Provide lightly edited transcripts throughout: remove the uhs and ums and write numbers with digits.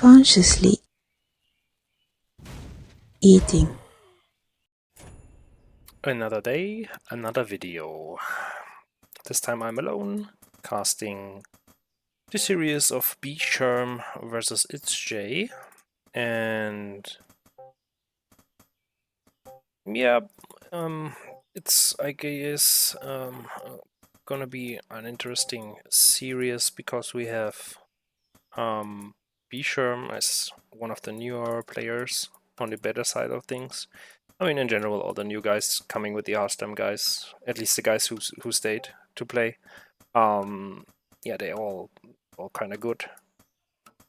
consciously eating. Another day, another video. This time I'm alone, casting the series of bScherm versus ItzJ, and yeah, it's I guess gonna be an interesting series because we have bScherm as one of the newer players on the better side of things. I mean, in general, all the new guys coming with the Hearthstone guys, at least the guys who stayed to play. Yeah, they all kind of good.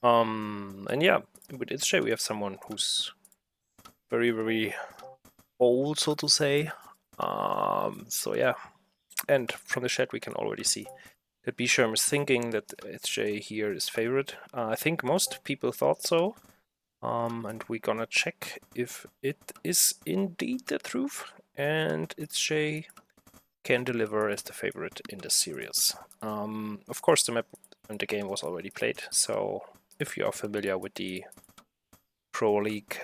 And yeah, with ItzJ we have someone who's very, very old, so to say. So yeah, and from the chat we can already see that bScherm is thinking that ItzJ here is favorite. I think most people thought so. And we're gonna check if it is indeed the truth, and ItzJ can deliver as the favorite in the series. Of course, the map and the game was already played, so if you are familiar with the ProLeague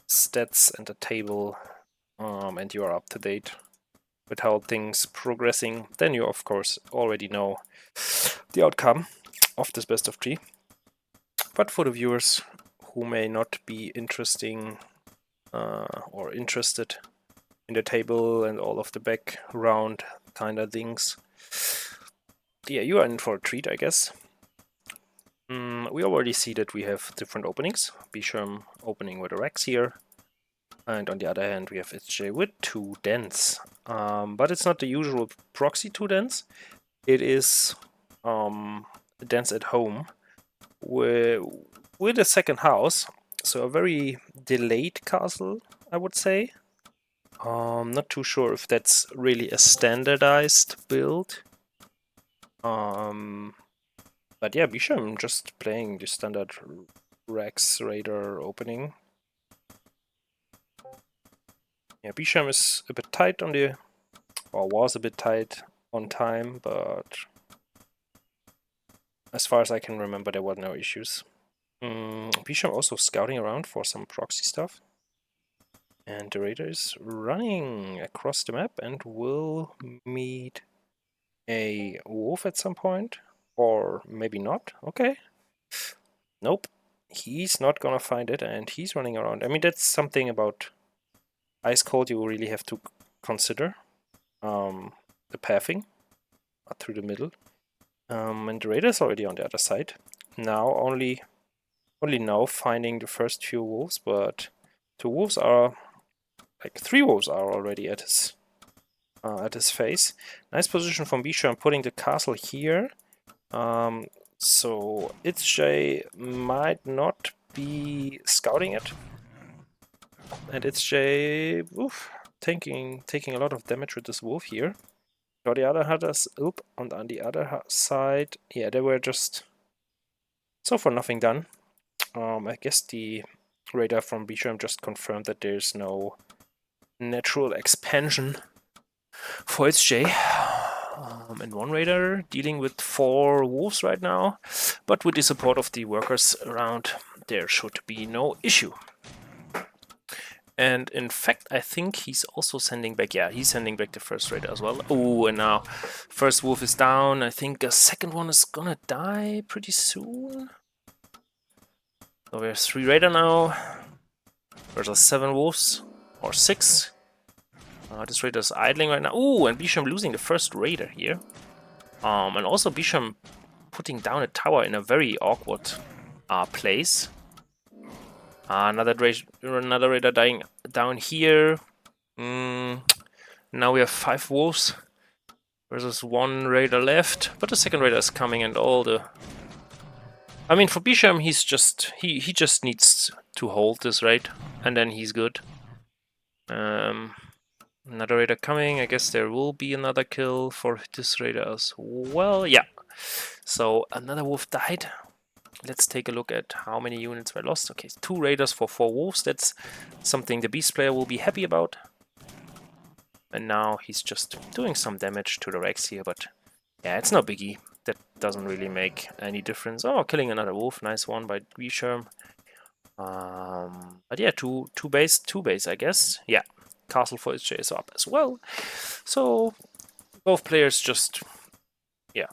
stats and the table, and you are up to date with how things progressing, then you of course already know the outcome of this best of 3. But for the viewers who may not be interested in the table and all of the background kind of things, yeah, you are in for a treat, I guess. We already see that we have different openings. bScherm opening with a Rex here, and on the other hand we have ItzJ with 2 dens. But it's not the usual proxy 2 dens. It is dens at home with a second house, so a very delayed castle, I would say. Not too sure if that's really a standardized build. But yeah, bScherm just playing the standard Rex Raider opening. Yeah, bScherm is a bit tight on the, or was a bit tight on time, but as far as I can remember, there were no issues. bScherm also scouting around for some proxy stuff. And the Raider is running across the map and will meet a wolf at some point. Or maybe not. Okay. Nope. He's not gonna find it, and he's running around. I mean, that's something about Ice Cold you really have to consider. The pathing through the middle. And the Raider is already on the other side. Now only now finding the first few wolves, but 2 wolves are, like 3 wolves are already at his face. Nice position from bScherm putting the castle here. So ItzJ might not be scouting it, and ItzJ taking a lot of damage with this wolf here. On the other and on the other side, yeah, they were just so far nothing done. I guess the radar from bScherm just confirmed that there's no natural expansion for ItzJ. And 1 raider dealing with 4 wolves right now, but with the support of the workers around, there should be no issue. And in fact, I think he's also sending back, yeah, he's sending back the first raider as well. Oh, and now first wolf is down. I think a second one is gonna die pretty soon. So we have 3 raider now versus 7 wolves, or 6. This raider is idling right now. Oh, and bScherm losing the first raider here. And also bScherm putting down a tower in a very awkward place. Another raider dying down here. Now we have 5 wolves versus 1 raider left, but the second raider is coming, and all the... I mean, for bScherm, he just needs to hold this raid, and then he's good. Another raider coming. I guess there will be another kill for this raider as well. Yeah. So another wolf died. Let's take a look at how many units were lost. Okay, 2 raiders for 4 wolves. That's something the beast player will be happy about. And now he's just doing some damage to the Rex here, but yeah, it's no biggie. that doesn't really make any difference. Oh, killing another wolf, nice one by bScherm. But yeah, two base, I guess. Yeah, castle for ItzJ is up as well. So both players just, yeah,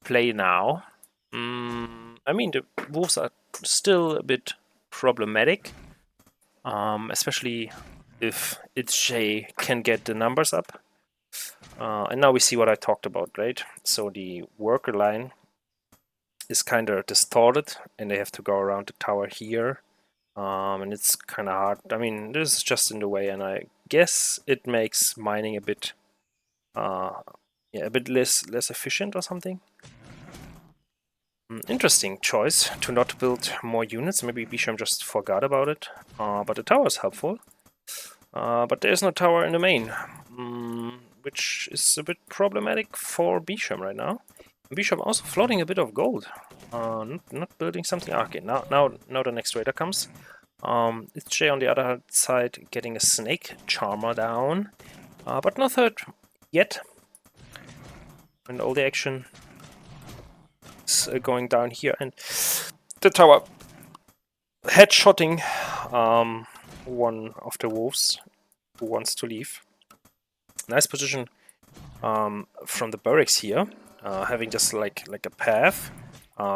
play now. I mean, the wolves are still a bit problematic, especially if ItzJ can get the numbers up. And now we see what I talked about, right? So the worker line is kind of distorted, and they have to go around the tower here. And it's kind of hard. I mean, this is just in the way, and I guess it makes mining a bit, yeah, a bit less efficient or something. Interesting choice to not build more units. Maybe bScherm just forgot about it. But the tower is helpful. But there's no tower in the main, which is a bit problematic for bScherm right now. bScherm also floating a bit of gold. Not building something. Okay, now the next raider comes. ItzJ on the other side getting a snake charmer down, but no third yet. And all the action is going down here, and the tower headshotting one of the wolves who wants to leave. Nice position from the barracks here, having just like a path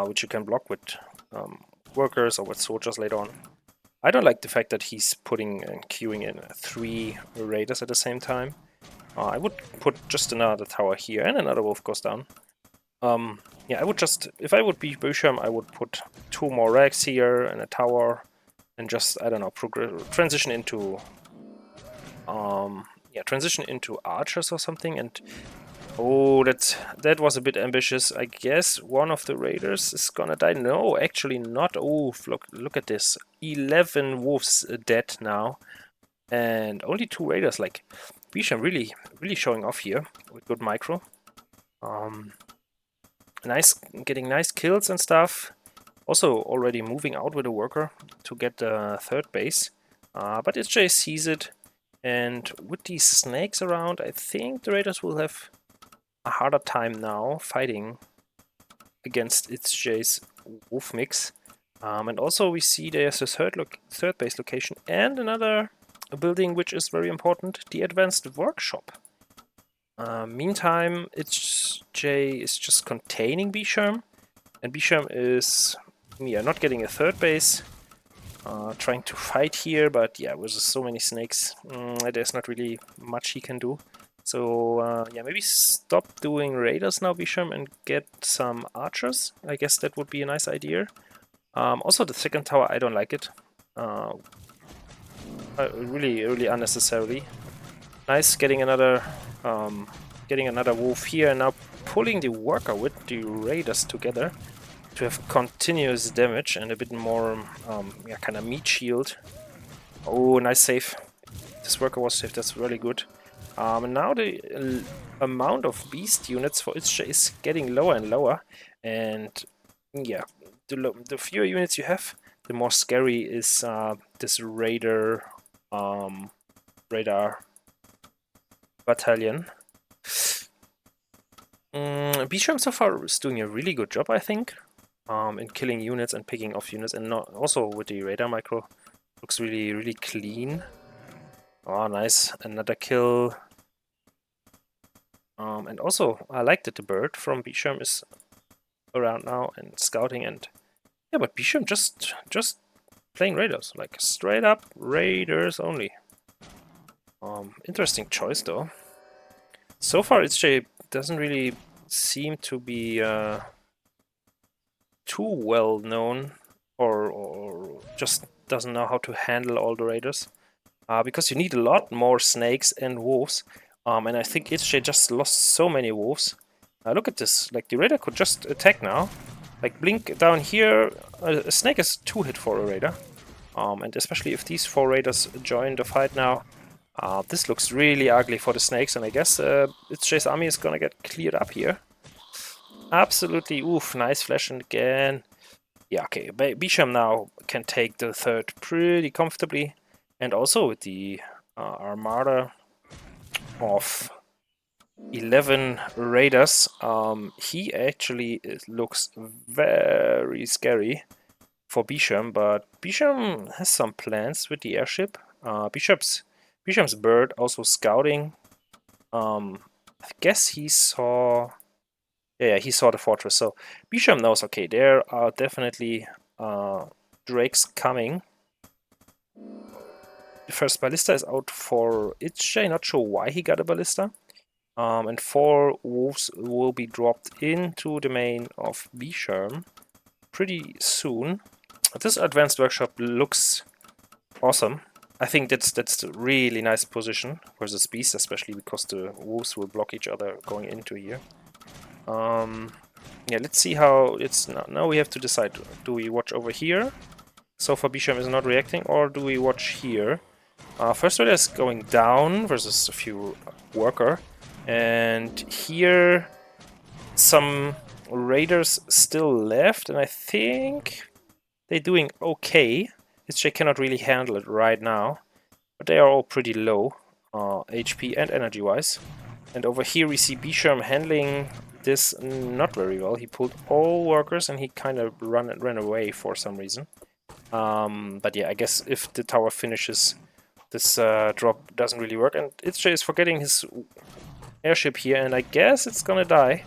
which you can block with workers or with soldiers later on. I don't like the fact that he's putting and queuing in 3 raiders at the same time. I would put just another tower here, and another wolf goes down. Yeah, I would just, if I would be bScherm, I would put 2 more racks here and a tower, and just, I don't know, transition into transition into archers or something. And oh, that was a bit ambitious. I guess one of the raiders is gonna die. No, actually not. Oh, look at this. 11 wolves dead now, and only 2 raiders. Like, bScherm really showing off here with good micro. Getting nice kills and stuff. Also already moving out with a worker to get the 3rd base. But ItzJ sees it, and with these snakes around, I think the raiders will have a harder time now fighting against ItzJ's wolf mix. And also we see there's a third base location and another building which is very important, the advanced workshop. Meantime, ItzJ is just containing bScherm, and bScherm is not getting a 3rd base, trying to fight here, but yeah, with so many snakes, there's not really much he can do. So yeah, maybe stop doing raiders now, bScherm, and get some archers. I guess that would be a nice idea. Also, the 2nd tower, I don't like it. Really unnecessarily. Nice getting another wolf here, and now pulling the worker with the raiders together to have continuous damage and a bit more kind of meat shield. Oh, nice save. This worker was saved. That's really good. And now the amount of beast units for ItzJ is getting lower and lower, and yeah, the fewer units you have, the more scary is this radar battalion. bScherm so far is doing a really good job, I think, in killing units and picking off units, and also with the radar micro, looks really clean. Oh, nice, another kill. And also, I like that the bird from bScherm is around now and scouting, and yeah, but bScherm just playing raiders, like straight up raiders only. Interesting choice though. So far, ItzJ doesn't really seem to be too well known, or just doesn't know how to handle all the raiders, because you need a lot more snakes and wolves. And I think ItzJ just lost so many wolves. Look at this, like the raider could just attack now. Like blink down here, a snake is 2-hit for a raider. And especially if these 4 raiders join the fight now, this looks really ugly for the snakes, and I guess ItzJ's army is gonna get cleared up here. Absolutely, oof, nice flash, and again. Yeah, okay, bScherm now can take the 3rd pretty comfortably, and also with the armada of 11 raiders. He actually looks very scary for bScherm, but bScherm has some plans with the airship. bScherm's bird also scouting. I guess he saw... Yeah, he saw the fortress. So bScherm knows, okay, there are definitely drakes coming. The first ballista is out for ItzJ. Not sure why he got a ballista. And 4 wolves will be dropped into the main of bScherm pretty soon. This advanced workshop looks awesome. I think that's a really nice position versus beast, especially because the wolves will block each other going into here. Yeah, let's see how it's now. We have to decide: do we watch over here? So far, bScherm is not reacting, or do we watch here? First order is going down versus a few worker, and here some raiders still left, and I think they're doing okay. ItzJ cannot really handle it right now, but they are all pretty low, HP and energy-wise. And over here we see bScherm handling this not very well. He pulled all workers and he kind of ran away for some reason. But yeah, I guess if the tower finishes, this drop doesn't really work. And ItzJ is forgetting his airship here, and I guess it's gonna die.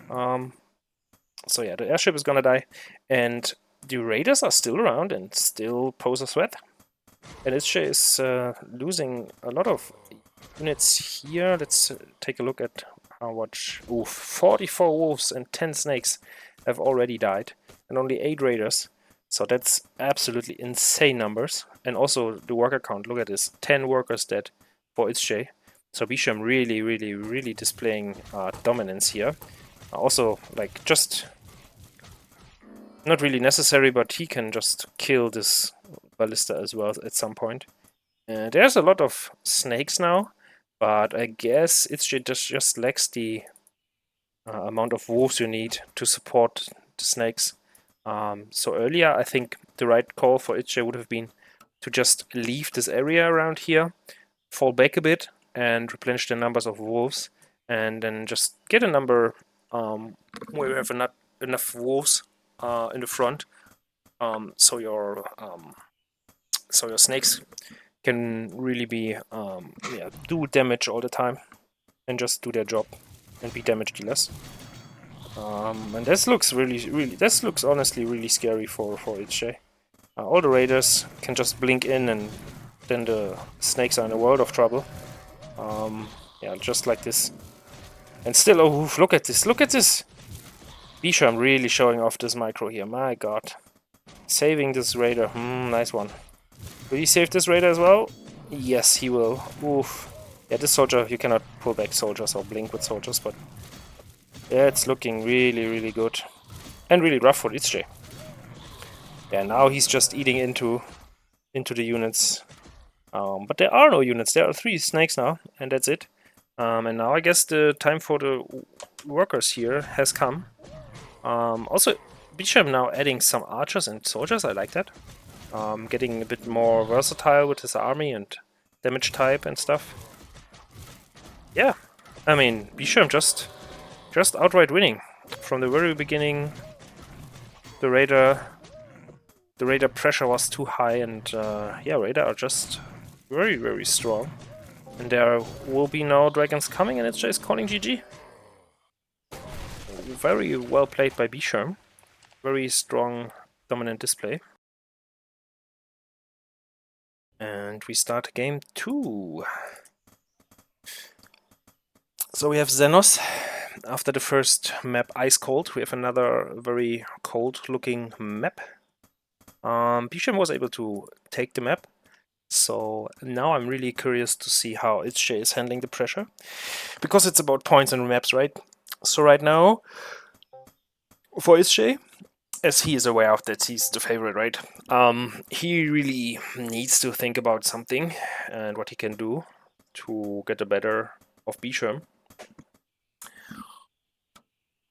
So yeah, the airship is gonna die, and the raiders are still around and still pose a threat. And ItzJ is losing a lot of units here. Let's take a look at how much. Oof, 44 wolves and 10 snakes have already died, and only 8 raiders. So that's absolutely insane numbers. And also the worker count, look at this, 10 workers dead for ItzJ. So bScherm really displaying dominance here. Also, like, just not really necessary, but he can just kill this ballista as well at some point. There's a lot of snakes now, but I guess ItzJ just lacks the amount of wolves you need to support the snakes. So earlier, I think the right call for ItzJ would have been to just leave this area around here, fall back a bit, and replenish the numbers of wolves, and then just get a number where you have enough wolves in the front, so your snakes can really be do damage all the time and just do their job and be damage dealers. And this looks this looks honestly really scary for ItzJ. All the raiders can just blink in, and then the snakes are in a world of trouble. Yeah, just like this. And still, oh, look at this! Look at this! bScherm really showing off this micro here. My god, saving this raider. Nice one. Will he save this raider as well? Yes, he will. Oof. Yeah, this soldier, you cannot pull back soldiers or blink with soldiers, but yeah, it's looking really good. And really rough for ItzJ. Yeah, now he's just eating into the units. But there are no units. There are 3 snakes now, and that's it. And now I guess the time for the workers here has come. Also, bScherm now adding some archers and soldiers. I like that. Getting a bit more versatile with his army and damage type and stuff. Yeah, I mean, bScherm just outright winning from the very beginning. The raider pressure was too high, and yeah, raider are just very strong. And there will be no dragons coming, and ItzJ is calling GG. Very well played by bScherm. Very strong, dominant display. And we start game 2. So we have Xenos. After the first map, Ice Cold, we have another very cold-looking map. bScherm was able to take the map. So now I'm really curious to see how ItzJ is handling the pressure. Because it's about points and maps, right? So right now, for ItzJ, as he is aware of that he's the favorite, right? He really needs to think about something and what he can do to get the better of bScherm.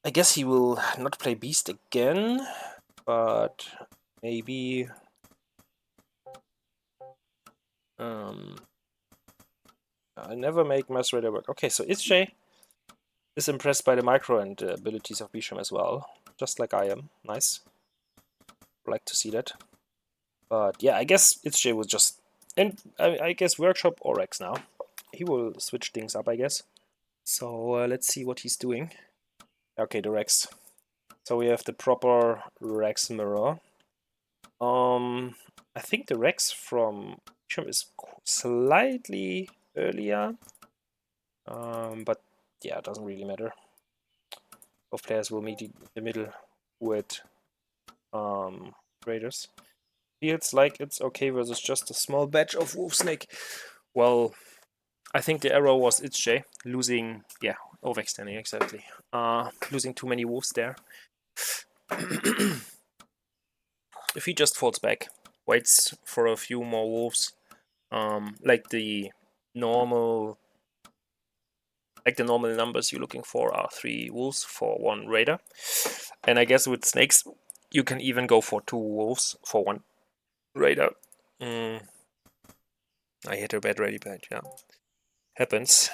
I guess he will not play Beast again, but maybe I never make Mass Raider work. Okay, so ItzJ is impressed by the micro and abilities of bScherm as well, just like I am. Nice. Like to see that. But yeah, I guess ItzJ was just, and I guess Workshop or Rex now. He will switch things up, I guess. So let's see what he's doing. Okay, the Rex. So we have the proper Rex mirror. I think the Rex from bScherm is slightly earlier, but yeah, it doesn't really matter. Both players will meet in the middle with Raiders. Feels like it's okay versus just a small batch of Wolfsnake. Well, I think the error was ItzJ losing, yeah, overextending exactly. Losing too many wolves there. If he just falls back, waits for a few more wolves, like the normal numbers you're looking for are 3 wolves for 1 raider, and I guess with snakes you can even go for 2 wolves for 1 raider. I hit a bad ready bad, yeah, happens.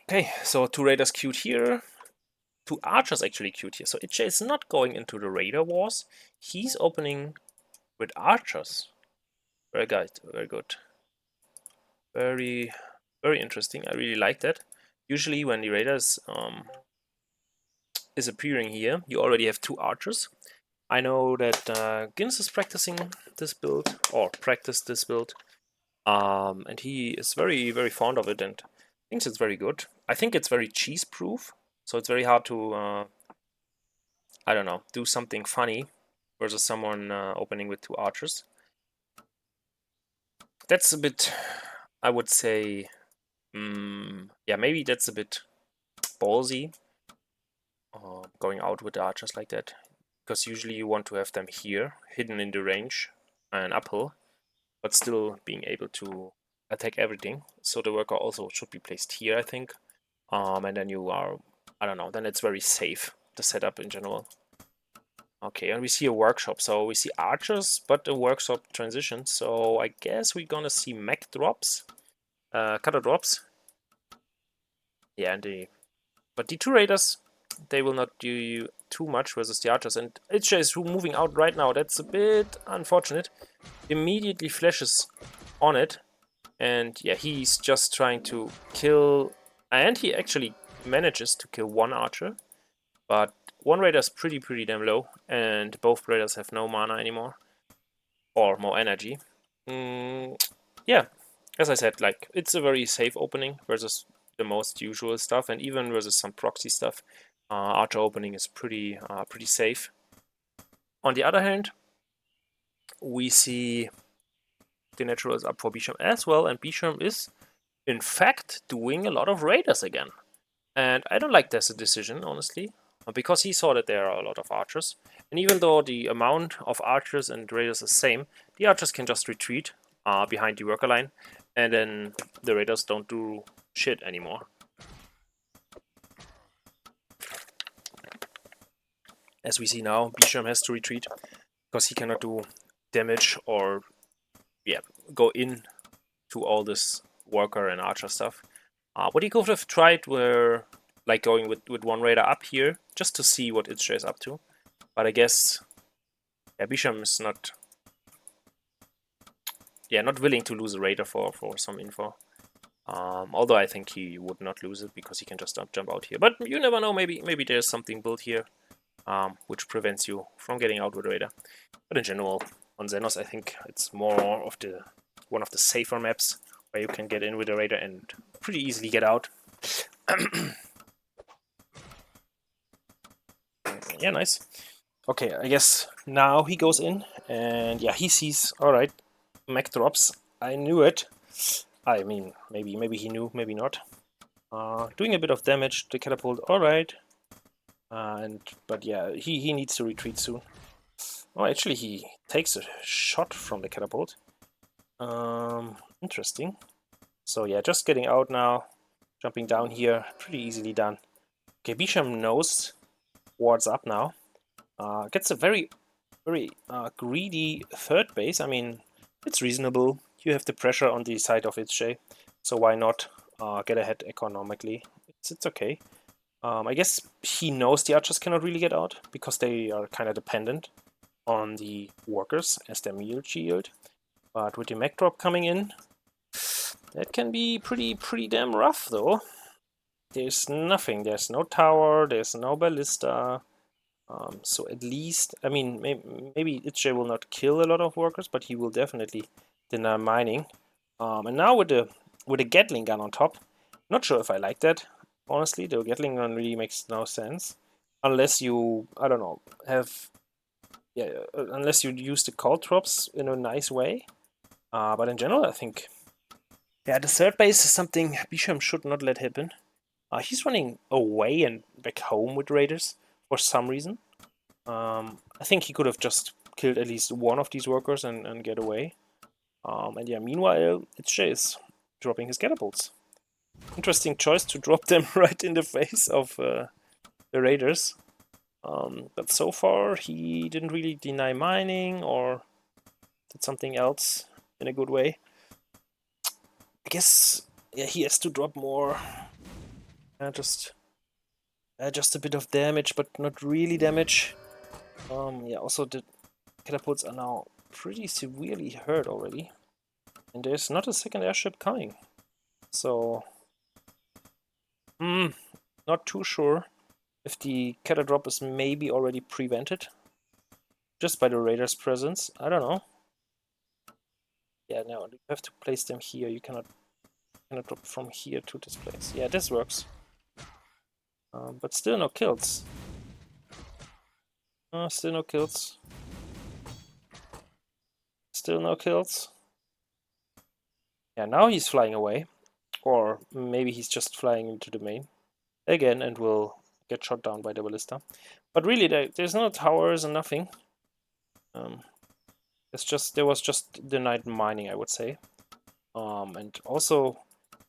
Okay, so 2 raiders queued here. 2 archers actually queued here. So ItzJ is not going into the raider wars. He's opening with archers. Very good, very good. Very, very interesting. I really like that. Usually when the raiders is appearing here, you already have 2 archers. I know that Gins is practicing this build, or practiced this build. And he is very, very fond of it and thinks it's very good. I think it's very cheese-proof. So it's very hard to, I don't know, do something funny versus someone opening with 2 archers. That's a bit, I would say, yeah, maybe that's a bit ballsy, going out with the archers like that. Because usually you want to have them here, hidden in the range and uphill, but still being able to attack everything. So the worker also should be placed here, I think. And then you are, I don't know, then it's very safe, the setup in general. Okay, and we see a workshop. So we see archers, but a workshop transition. So I guess we're gonna see mech drops, cutter drops. Yeah, and but the 2 raiders, they will not do too much versus the archers. And ItzJ is moving out right now. That's a bit unfortunate. Immediately flashes on it. And yeah, he's just trying to kill, and he actually manages to kill 1 archer, but 1 raider is pretty damn low, and both raiders have no mana anymore, or more energy. Yeah, as I said, like, it's a very safe opening versus the most usual stuff, and even versus some proxy stuff, archer opening is pretty safe. On the other hand, we see the natural is up for bScherm as well, and bScherm is in fact doing a lot of raiders again. And I don't like this decision, honestly, because he saw that there are a lot of archers. And even though the amount of archers and raiders is the same, the archers can just retreat behind the worker line, and then the raiders don't do shit anymore. As we see now, bScherm has to retreat because he cannot do damage or, yeah, go in to all this worker and archer stuff. What he could have tried were like going with 1 raider up here just to see what ItzJ is up to. But I guess, yeah, bScherm is not, yeah, not willing to lose a raider for some info. Although I think he would not lose it because he can just jump out here. But you never know, maybe there's something built here which prevents you from getting out with a raider. But in general, on Xenos, I think it's more of one of the safer maps where you can get in with a raider and pretty easily get out. Yeah, nice. Okay, I guess now he goes in, and yeah, he sees, alright, mech drops. I knew it. I mean, maybe he knew, maybe not. Doing a bit of damage, the catapult, alright. But yeah, he needs to retreat soon. Oh, actually, he takes a shot from the catapult. Interesting. So yeah, just getting out now, jumping down here, pretty easily done. Okay, bScherm knows what's up now. Gets a very greedy 3rd base. I mean, it's reasonable. You have the pressure on the side of ItzJ, so why not get ahead economically. It's okay. I guess he knows the archers cannot really get out because they are kind of dependent on the workers as their meal shield. But with the mech drop coming in, that can be pretty damn rough though. There's nothing. There's no tower. There's no ballista. So at least, I mean, maybe ItzJ will not kill a lot of workers, but he will definitely deny mining. And now with the Gatling gun on top, not sure if I like that. Honestly, the Gatling gun really makes no sense unless you, I don't know, unless you use the cold drops in a nice way. But in general, I think, yeah, the third base is something bScherm should not let happen. He's running away and back home with raiders for some reason. I think he could have just killed at least one of these workers and get away. And yeah, meanwhile, ItzJ is dropping his catapults. Interesting choice to drop them right in the face of the raiders. But so far, he didn't really deny mining or did something else in a good way. I guess, yeah, he has to drop more. Just a bit of damage, but not really damage. Yeah, also the catapults are now pretty severely hurt already. And there's not a second airship coming. So, not too sure if the cata drop is maybe already prevented. Just by the raiders' presence. I don't know. Yeah, no, you have to place them here. You cannot drop from here to this place. Yeah, this works. But still no kills. Still no kills. Still no kills. Yeah, now he's flying away. Or maybe he's just flying into the main again and will get shot down by the ballista. But really, there's no towers and nothing. There was just denied mining, I would say. And also,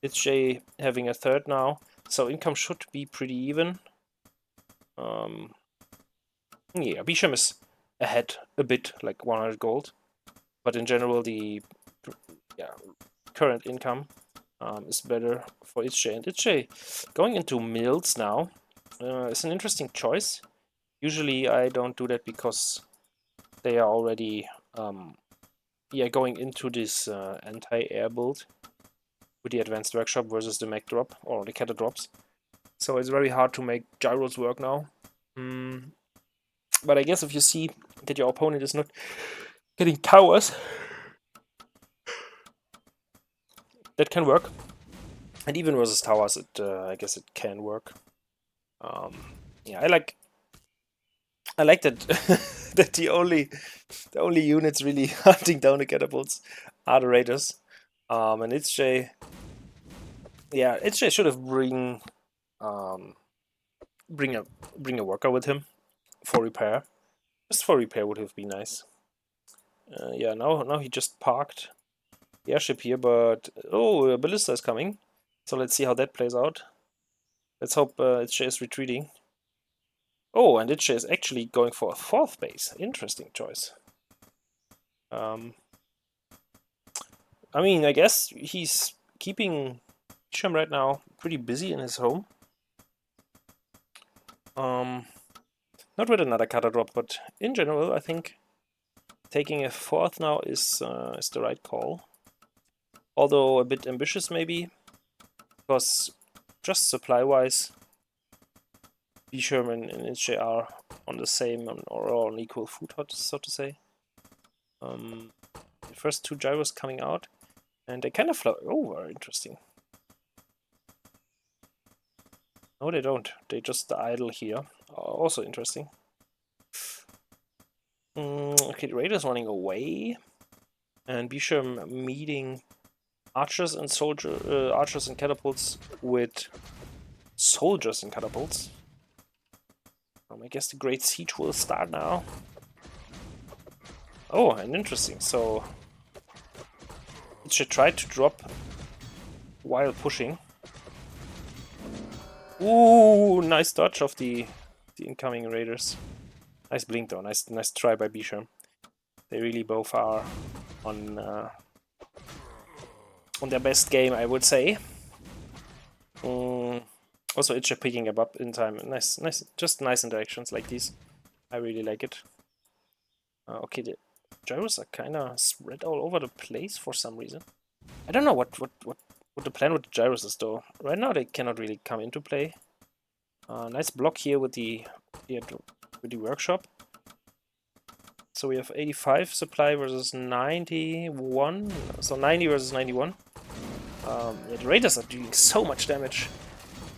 ItzJ having a third now, so income should be pretty even. Yeah, bScherm is ahead a bit, like 100 gold. But in general, the current income is better for ItzJ. And ItzJ going into mills now is an interesting choice. Usually I don't do that because they are already going into this anti-air build with the advanced workshop versus the mech drop or the cata drops. So it's very hard to make gyros work now. But I guess if you see that your opponent is not getting towers, that can work. And even versus towers, I guess it can work. Yeah, I like that that the only units really hunting down the catapults are the raiders. And ItzJ, yeah, ItzJ should have bring a worker with him for repair. Just for repair would have been nice. Yeah, now he just parked the airship here, but a ballista is coming. So let's see how that plays out. Let's hope ItzJ is retreating. Oh, and ItzJ is actually going for a fourth base. Interesting choice. I mean, I guess he's keeping bScherm right now pretty busy in his home. Not with another cata drop, but in general, I think taking a fourth now is the right call. Although a bit ambitious maybe, because just supply-wise, bScherm and ItzJ are on the same or on equal footing, so to say. The first two gyros coming out, and they kind of fly over. Interesting. No, they don't. They just idle here. Also interesting. Okay, the raiders running away, and bScherm meeting archers and archers and catapults with soldiers and catapults. I guess the Great Siege will start now. Oh, and interesting. So it should try to drop while pushing. Ooh, nice dodge of the incoming raiders. Nice blink though. Nice try by bScherm. They really both are on their best game, I would say. Also, ItzJ picking him up in time. Nice, just nice interactions like these. I really like it. Okay, the gyros are kind of spread all over the place for some reason. I don't know what the plan with the gyros is though. Right now they cannot really come into play. Nice block here with the workshop. So we have 85 supply versus 91. So 90 versus 91. Yeah, the raiders are doing so much damage,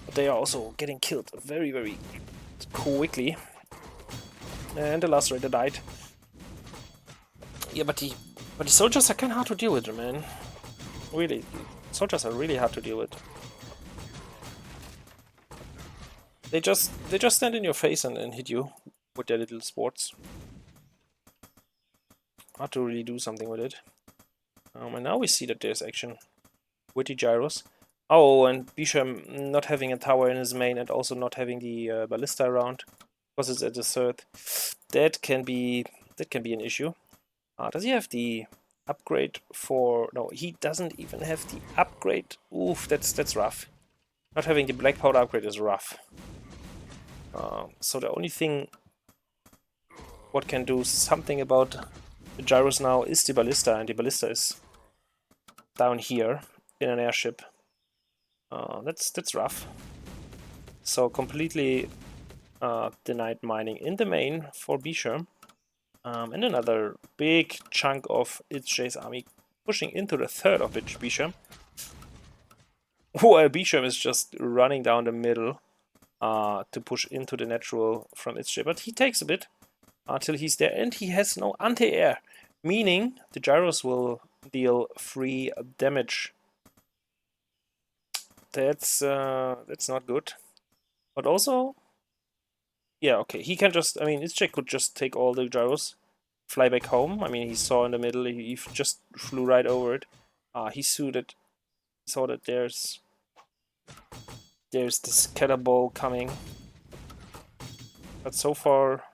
but they are also getting killed very quickly. And the last raider died. Yeah, but the soldiers are kind of hard to deal with, man. Really, soldiers are really hard to deal with. They just stand in your face and hit you with their little sports. Hard to really do something with it. And now we see that there's action with the gyros. Oh, and bScherm not having a tower in his main and also not having the ballista around because it's at the third. That can be an issue. Does he have the upgrade for? No, he doesn't even have the upgrade. Oof, that's rough. Not having the black powder upgrade is rough. So the only thing what can do something about the gyros now is the ballista, and the ballista is down here in an airship. That's rough. So completely denied mining in the main for bScherm. And another big chunk of ItzJ's army pushing into the third of bScherm. While bScherm is just running down the middle to push into the natural from ItzJ. But he takes a bit until he's there, and he has no anti-air, meaning the gyros will deal free damage. That's not good. But also, yeah, okay, he can just, I mean, ItzJ could just take all the gyros, fly back home. I mean, he saw in the middle, he just flew right over it. He saw that there's this catapult coming. But so far,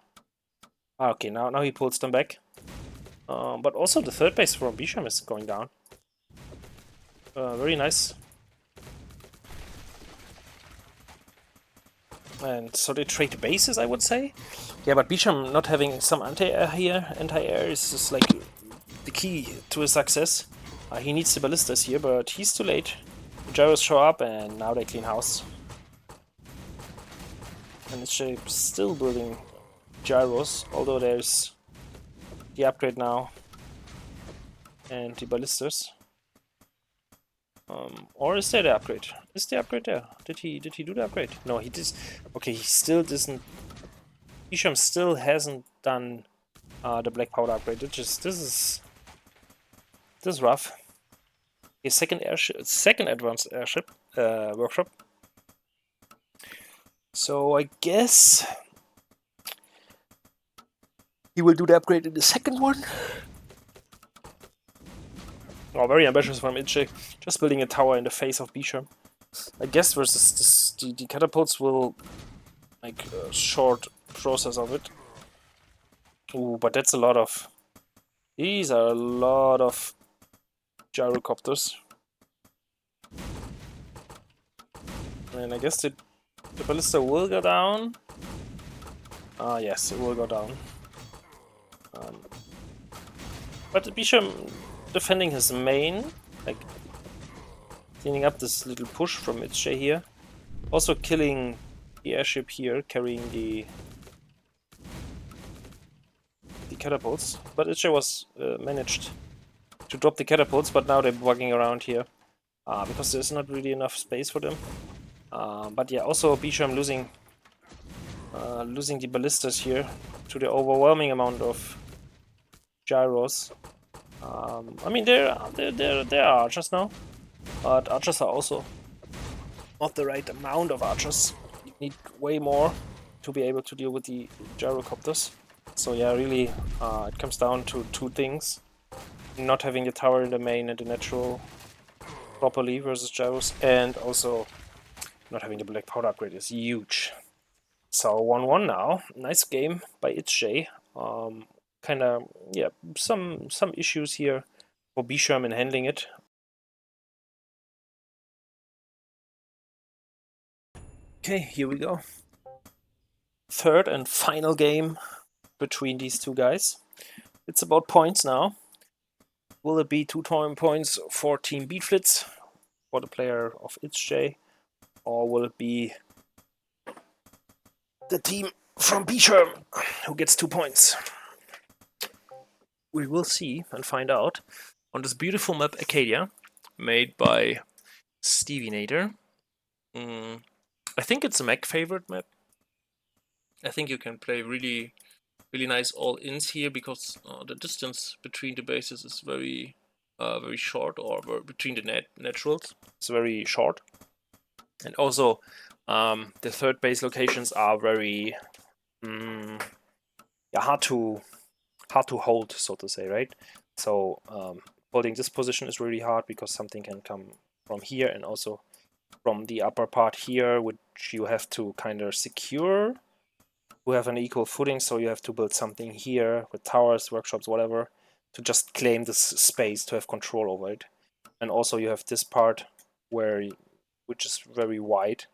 okay, now he pulls them back. But also the third base from bScherm is going down. Very nice. And so they trade bases, I would say. Yeah, but bScherm not having some anti-air here, anti-air is just like the key to his success. He needs the ballistas here, but he's too late. The gyros show up, and now they clean house. And ItzJ still building gyros, although there's the upgrade now and the ballistas. Or is there the upgrade? Is the upgrade there? Did he do the upgrade? No, he did. Okay, he still doesn't. bScherm still hasn't done the black powder upgrade. This is rough. His second advanced airship workshop. So I guess he will do the upgrade in the second one. Oh, very ambitious from ItzJ. Just building a tower in the face of bScherm. I guess versus the catapults will make a short process of it. Ooh, but that's a lot of... These are a lot of gyrocopters. And I guess the ballista will go down. Yes, it will go down. But bScherm defending his main, like cleaning up this little push from ItzJ here. Also killing the airship here, carrying the catapults. But ItzJ was managed to drop the catapults, but now they're bugging around here because there's not really enough space for them. But yeah, also bScherm losing the ballistas here to the overwhelming amount of gyros. I mean, there are archers now, but archers are also not the right amount of archers. You need way more to be able to deal with the gyrocopters. So yeah, really, it comes down to two things: not having the tower in the main and the natural properly versus gyros, and also not having the black powder upgrade is huge. So 1-1 now. Nice game by ItzJ. Kind of, yeah, some issues here for bScherm in handling it. Okay, here we go. Third and final game between these two guys. It's about points now. Will it be 2 points for Team bFlitz for the player of ItzJ, or will it be the team from bScherm who gets 2 points? We will see and find out on this beautiful map Acadia, made by Stevie Nader. I think it's a Mac favorite map. I think you can play really nice all-ins here because the distance between the bases is very short, or between the naturals it's very short, and also the third base locations are very hard to hold, so to say, right? So holding this position is really hard because something can come from here and also from the upper part here, which you have to kind of secure to have an equal footing. So you have to build something here with towers, workshops, whatever, to just claim this space, to have control over it. And also you have this part which is very wide,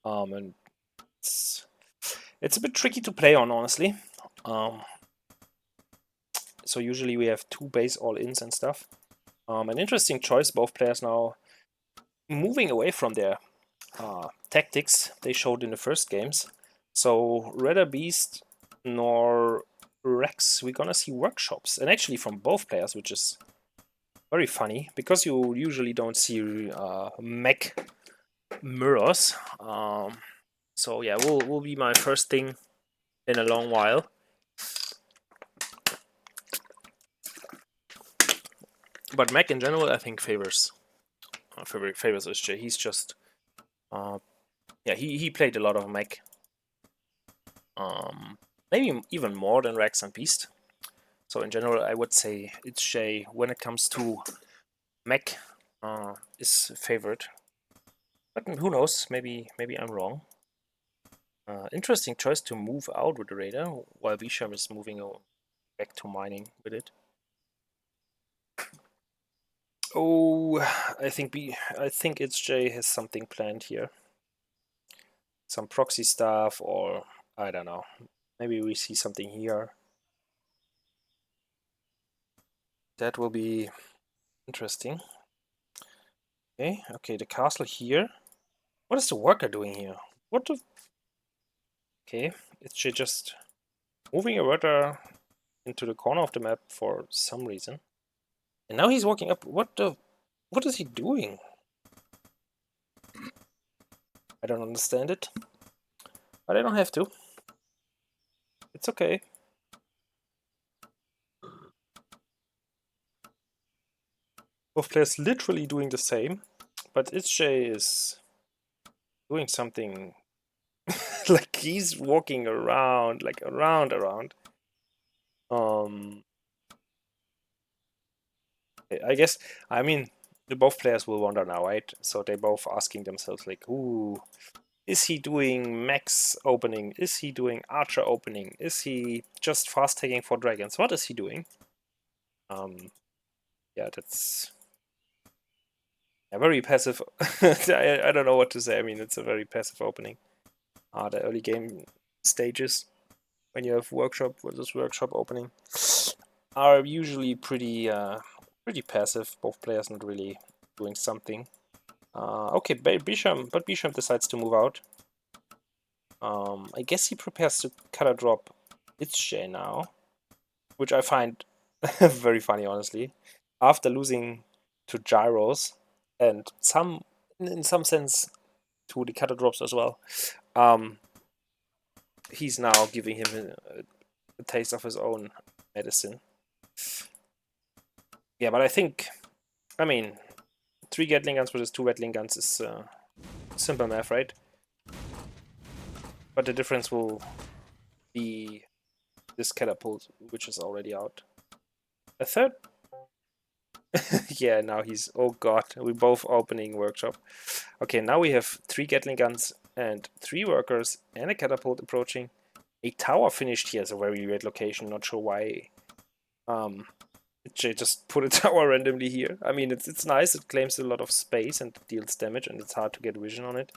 and it's a bit tricky to play on, honestly. So usually we have 2 base all-ins and stuff. An interesting choice, both players now moving away from their tactics they showed in the first games. So neither Beast nor Rex, we're gonna see workshops, and actually from both players, which is very funny because you usually don't see mech mirrors. So yeah, will be my first thing in a long while. But mech in general, I think favors ItzJ. He's just yeah, he played a lot of mech. Maybe even more than Rex and Beast. So in general, I would say ItzJ, when it comes to mech, is favored. But who knows? Maybe I'm wrong. Interesting choice to move out with the Raider, while bScherm is moving back to mining with it. Oh, I think ItzJ has something planned here. Some proxy stuff, or I don't know. Maybe we see something here. That will be interesting. Okay, the castle here. What is the worker doing here? What the... Okay, ItzJ just moving a worker into the corner of the map for some reason. And now he's walking up. What is he doing? I don't understand it. But I don't have to. It's okay. Both players literally doing the same, but ItzJ is doing something like he's walking around, like around. I guess, I mean, both players will wonder now, right? So they're both asking themselves, like, ooh, is he doing max opening? Is he doing archer opening? Is he just fast taking for dragons? What is he doing? Yeah, that's very passive. I don't know what to say. I mean, it's a very passive opening. The early game stages, when you have workshop versus workshop opening, are usually pretty passive. Both players not really doing something. Okay, bScherm decides to move out. I guess he prepares to cut a drop ItzJ now, which I find very funny, honestly. After losing to Gyros and in some sense to the cutter drops as well, he's now giving him a taste of his own medicine. Yeah, but I mean, 3 Gatling guns versus 2 Gatling guns is simple math, right? But the difference will be this catapult, which is already out. A third? Yeah, now he's... Oh god, we're both opening workshop. Okay, now we have 3 Gatling guns and 3 workers and a catapult approaching. A tower finished here is a very weird location, not sure why. ItzJ just put a tower randomly here. I mean, it's nice, it claims a lot of space and deals damage, and it's hard to get vision on it.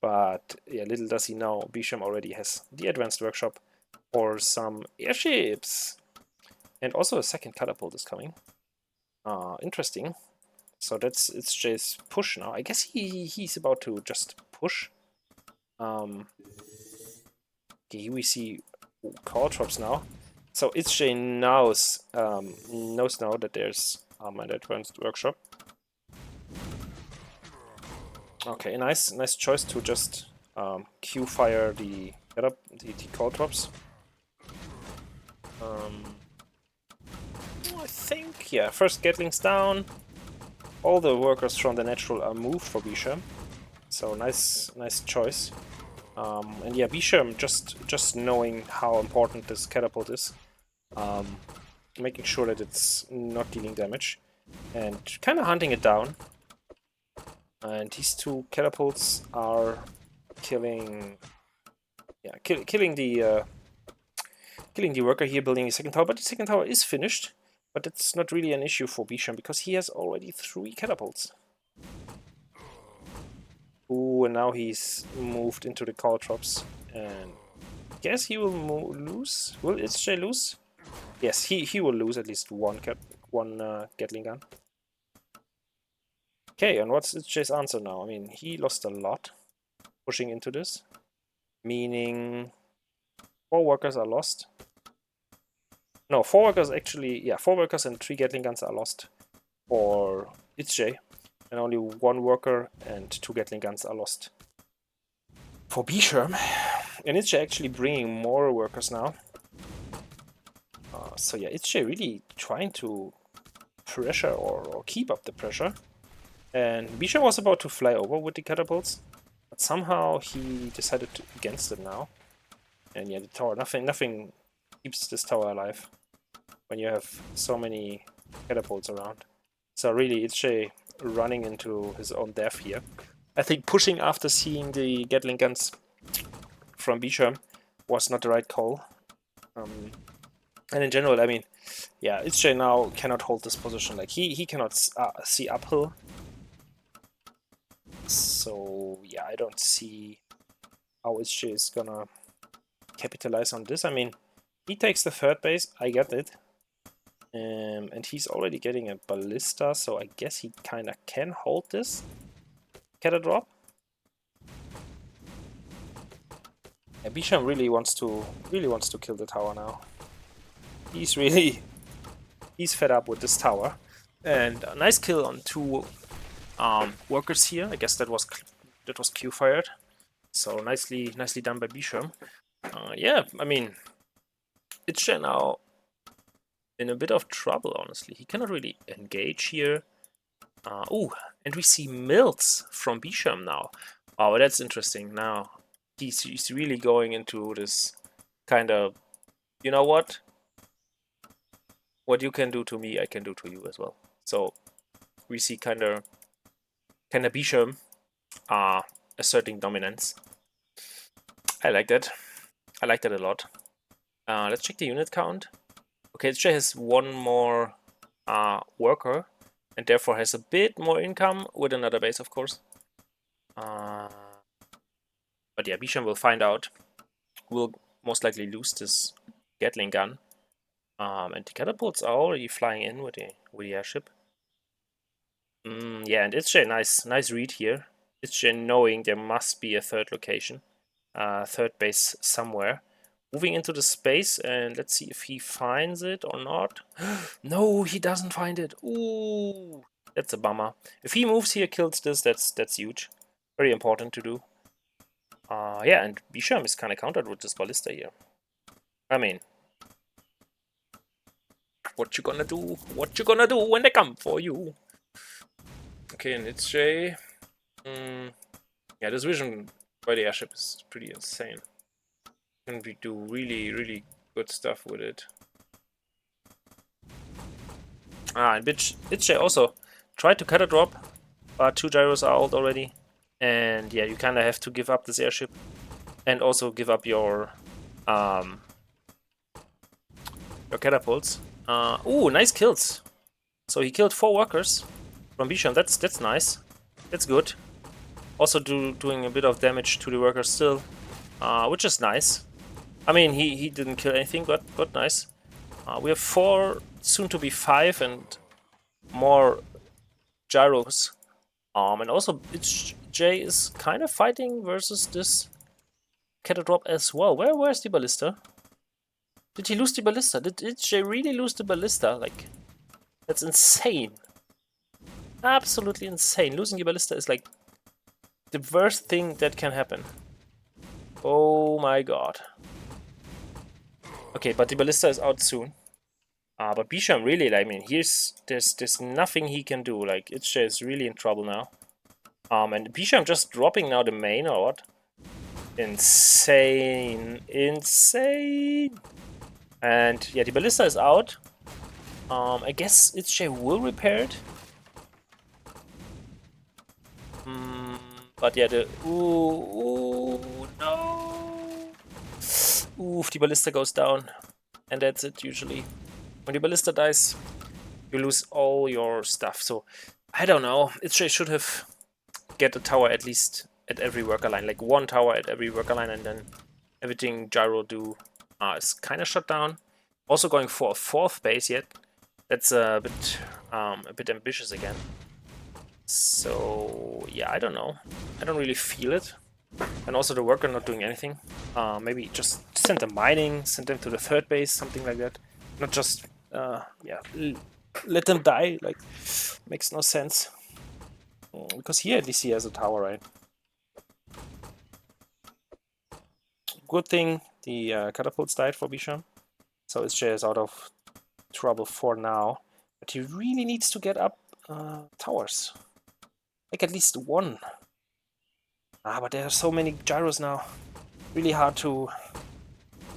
But yeah, little does he know, bScherm already has the advanced workshop or some airships. And also a second catapult is coming. Interesting. So that's ItzJ's push now. I guess he's about to just push. Okay, here we see call drops now. So ItzJ knows now that there's an advanced workshop. Okay, nice choice to just Q fire the call drops. I think, yeah, first Gatlings down. All the workers from the natural are moved for bScherm. So nice choice. And yeah, bScherm just knowing how important this catapult is, making sure that it's not dealing damage, and kind of hunting it down. And these two catapults are killing, yeah, killing the worker here, building a second tower. But the second tower is finished, but it's not really an issue for bScherm because he has already 3 catapults. Ooh, and now he's moved into the call drops, and I guess he will lose. Will ItzJ lose? Yes, he will lose at least one Gatling gun. Okay, and what's ItzJ's answer now? I mean, he lost a lot pushing into this, meaning 4 workers are lost. No, 4 workers actually, yeah, 4 workers and 3 Gatling guns are lost for ItzJ, and only 1 worker and 2 Gatling guns are lost for bScherm. And ItzJ actually bringing more workers now. So yeah, ItzJ really trying to pressure or keep up the pressure. And bScherm was about to fly over with the catapults, but somehow he decided against it now. And yeah, the tower, nothing keeps this tower alive when you have so many catapults around. So really, ItzJ running into his own death here. I think pushing after seeing the Gatling guns from bScherm was not the right call. And in general, I mean, yeah, ItzJ now cannot hold this position. Like, he cannot see uphill. So, yeah, I don't see how ItzJ is gonna capitalize on this. I mean, he takes the 3rd base, I get it. And he's already getting a ballista, so I guess he kinda can hold this Cata drop. Yeah, bScherm really wants to kill the tower now. He's fed up with this tower. And a nice kill on 2 workers here. I guess that was Q fired. So nicely done by bScherm. Yeah, I mean, ItzJ now in a bit of trouble, honestly. He cannot really engage here. Oh, and we see Mills from bScherm now. Oh, that's interesting. Now he's really going into this kind of, you know what? What you can do to me, I can do to you as well. So we see kind of bScherm asserting dominance. I like that. I like that a lot. Let's check the unit count. Okay, ItzJ has 1 more worker, and therefore has a bit more income with another base, of course. But yeah, bScherm will find out. Will most likely lose this Gatling gun. And the catapults are already flying in with the airship. Yeah, and ItzJ, nice read here. ItzJ knowing there must be a 3rd location, 3rd base somewhere. Moving into the space, and let's see if he finds it or not. No, he doesn't find it. Ooh, that's a bummer. If he moves here, kills this, that's huge. Very important to do. Yeah, and bScherm is kind of countered with this ballista here. I mean, what you gonna do? What you gonna do when they come for you? Okay, and ItzJ. Yeah, this vision by the airship is pretty insane. And we do really good stuff with it. And ItzJ also tried to cut a drop, but 2 gyros are out already. And yeah, you kind of have to give up this airship, and also give up your catapults. Ooh, nice kills. So he killed 4 workers from bScherm. That's nice. That's good. Also doing a bit of damage to the workers still, which is nice. I mean, he didn't kill anything, but nice. We have 4, soon to be 5, and more gyros. And also ItzJ is kind of fighting versus this cattle drop as well. Where's the ballista? Did he lose the ballista? Did ItzJ really lose the ballista? Like, that's insane. Absolutely insane. Losing the ballista is like the worst thing that can happen. Oh my god. Okay, but the ballista is out soon. But bScherm really, I mean, there's nothing he can do. Like, ItzJ is really in trouble now. And bScherm just dropping now the main or what? Insane. Insane. And yeah, the ballista is out. I guess ItzJ will repair it. But yeah, the... Ooh, no! Oof, the ballista goes down. And that's it, usually. When the ballista dies, you lose all your stuff. So, I don't know. ItzJ should have get a tower at least at every worker line. Like 1 tower at every worker line, and then everything gyro do is kind of shut down. Also going for a 4th base yet. That's a bit ambitious again. So yeah, I don't know. I don't really feel it. And also the worker not doing anything. Maybe just send them mining, send them to the 3rd base, something like that. Not just yeah, let them die. Like, makes no sense. Because here at least he has a tower, right? Good thing the catapults died for bScherm. So ItzJ is out of trouble for now. But he really needs to get up towers. Like at least 1. But there are so many gyros now. Really hard to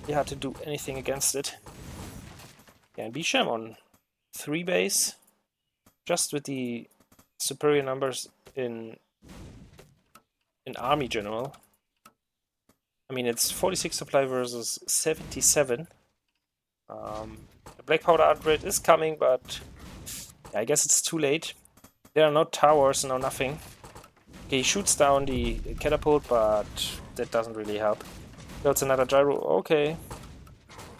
do anything against it. Yeah, and bScherm on 3 base. Just with the superior numbers in army general. I mean, it's 46 supply versus 77. The black powder upgrade is coming, but yeah, I guess it's too late. There are no towers, no nothing. Okay, he shoots down the catapult, but that doesn't really help. Builds another gyro, okay.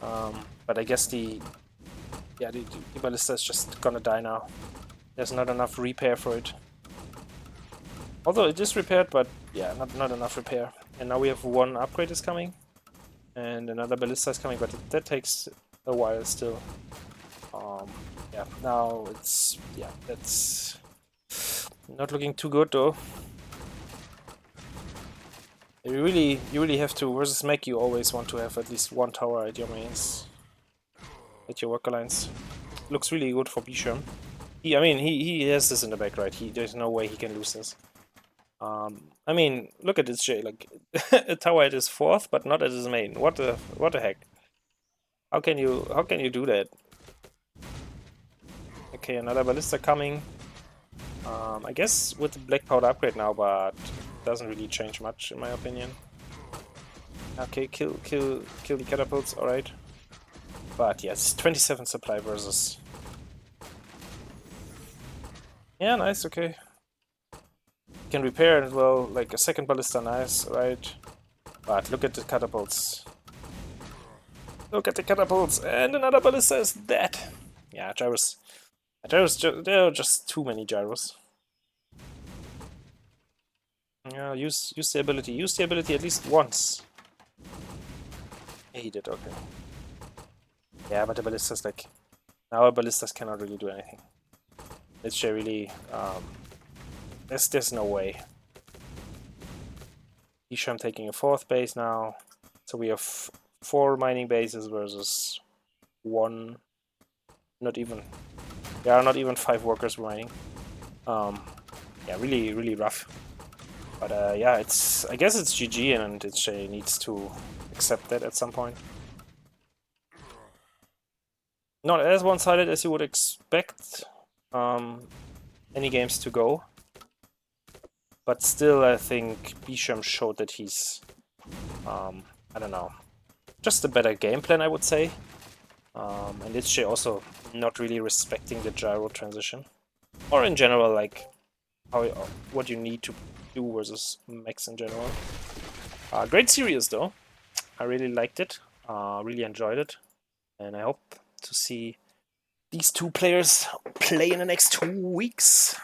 But I guess the ballista is just gonna die now. There's not enough repair for it. Although it is repaired, but yeah, not enough repair. And now we have 1 upgrade is coming, and another ballista is coming, but that takes a while still. Yeah, now it's, yeah, that's not looking too good though. You really have to, versus mech, you always want to have at least 1 tower at your mains, at your worker lines. Looks really good for bScherm. I mean, he has this in the back, right? There's no way he can lose this. I mean, look at this ItzJ, like a tower at his 4th, but not at his main. What the heck? How can you do that? Okay, another ballista coming. I guess with the black powder upgrade now, but doesn't really change much in my opinion. Okay, kill the catapults, alright. But yes, 27 supply versus. Yeah, nice, okay. Can repair as well, like a 2nd ballista, nice, right? But look at the catapults. Look at the catapults, and another ballista is dead. Yeah, gyros. There are just too many gyros. Yeah, use the ability. Use the ability at least once. Yeah, he did, okay. Yeah, but the ballistas, like, now our ballistas cannot really do anything. It's really, there's no way. bScherm taking a 4th base now, so we have 4 mining bases versus 1. Not even 5 workers mining. Yeah, really rough. But yeah, I guess it's GG, and ItzJ needs to accept that at some point. Not as one-sided as you would expect any games to go. But still, I think bScherm showed that he's, I don't know, just a better game plan, I would say. And ItzJ also not really respecting the gyro transition. Or in general, like, what you need to do versus mechs in general. Great series though. I really liked it. Really enjoyed it. And I hope to see these two players play in the next 2 weeks.